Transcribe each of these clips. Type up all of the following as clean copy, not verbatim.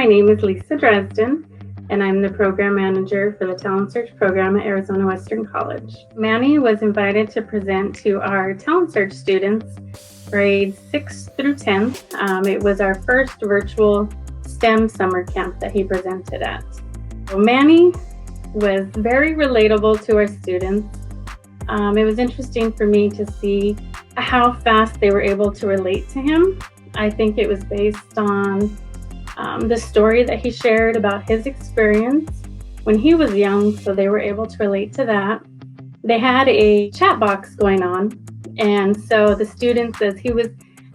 name is Lisa Dresden, and I'm the program manager for the Talent Search program at Arizona Western College. Manny was invited to present to our Talent Search students, grades 6th through 10th. It was our first virtual S.T.E.M summer camp that he presented at. So Manny was very relatable to our students. It was interesting for me to see how fast they were able to relate to him. I think it was based on the story that he shared about his experience when he was young, so they were able to relate to that. They had a chat box going on, and so the students, as he was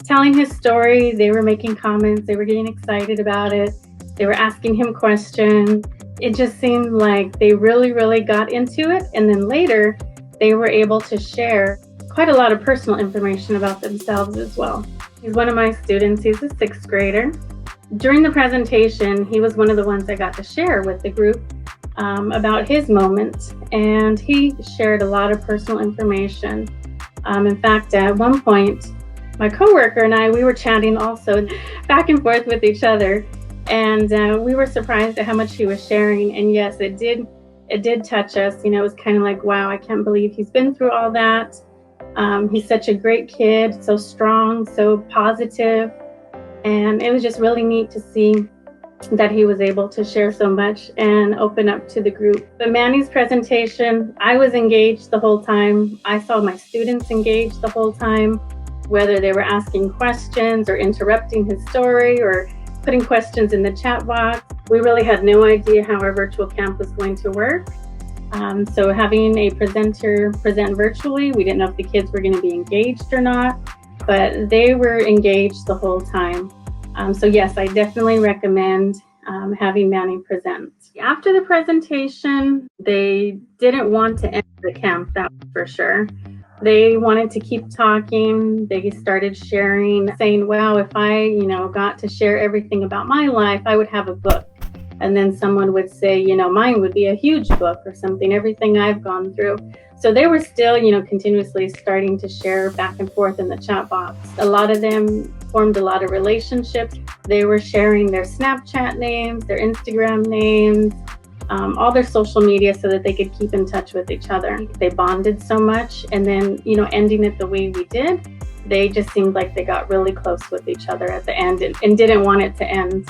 telling his story, they were making comments, they were getting excited about it, they were asking him questions. It just seemed like they really got into it, and then later they were able to share quite a lot of personal information about themselves as well. He's one of my students. He's a 6th grader. During the presentation, he was one of the ones I got to share with the group about his moment, and he shared a lot of personal information. In fact, at one point, my coworker and I, we were chatting also back and forth with each other, and we were surprised at how much he was sharing. And yes, it did touch us. You know, it was kind of like, wow, I can't believe he's been through all that. He's such a great kid, so strong, so positive. And it was just really neat to see that he was able to share so much and open up to the group. But Manny's presentation, I was engaged the whole time. I saw my students engaged the whole time, whether they were asking questions or interrupting his story or putting questions in the chat box. We really had no idea how our virtual camp was going to work. So having a presenter present virtually, we didn't know if the kids were going to be engaged or not, but they were engaged the whole time. So yes, I definitely recommend having Manny present. After the presentation, they didn't want to end the camp, that was for sure. They wanted to keep talking. They started sharing, saying, wow, if I, got to share everything about my life, I would have a book. And then someone would say, mine would be a huge book or something, everything I've gone through. So they were still, continuously starting to share back and forth in the chat box. A lot of them formed a lot of relationships. They were sharing their Snapchat names, their Instagram names, all their social media so that they could keep in touch with each other. They bonded so much, and then, ending it the way we did, they just seemed like they got really close with each other at the end and didn't want it to end.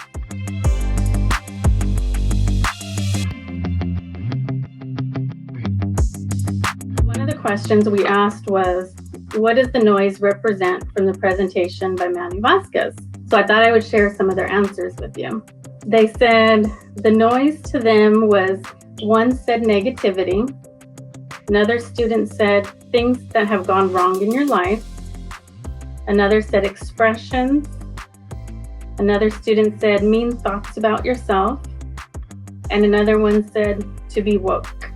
One of the questions we asked was, what does the noise represent from the presentation by Manny Vasquez? So I thought I would share some of their answers with you. They said the noise to them was, one said negativity, another student said things that have gone wrong in your life, another said expressions, another student said mean thoughts about yourself, and another one said to be woke.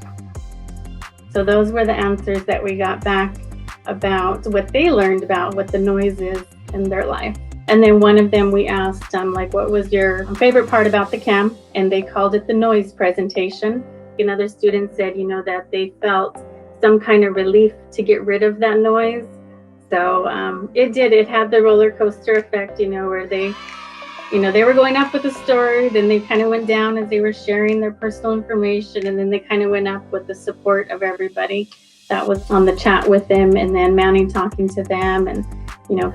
So those were the answers that we got back about what they learned about what the noise is in their life. And then one of them we asked, what was your favorite part about the camp? And they called it the noise presentation. Another student said, that they felt some kind of relief to get rid of that noise. So it had the roller coaster effect, where they were going up with the story, then they kind of went down as they were sharing their personal information, and then they kind of went up with the support of everybody that was on the chat with them, and then Manny talking to them and,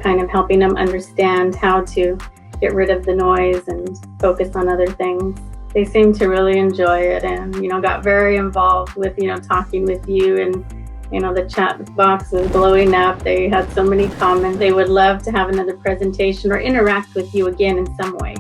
kind of helping them understand how to get rid of the noise and focus on other things. They seemed to really enjoy it and, got very involved with, talking with you, and, the chat box was blowing up. They had so many comments. They would love to have another presentation or interact with you again in some way.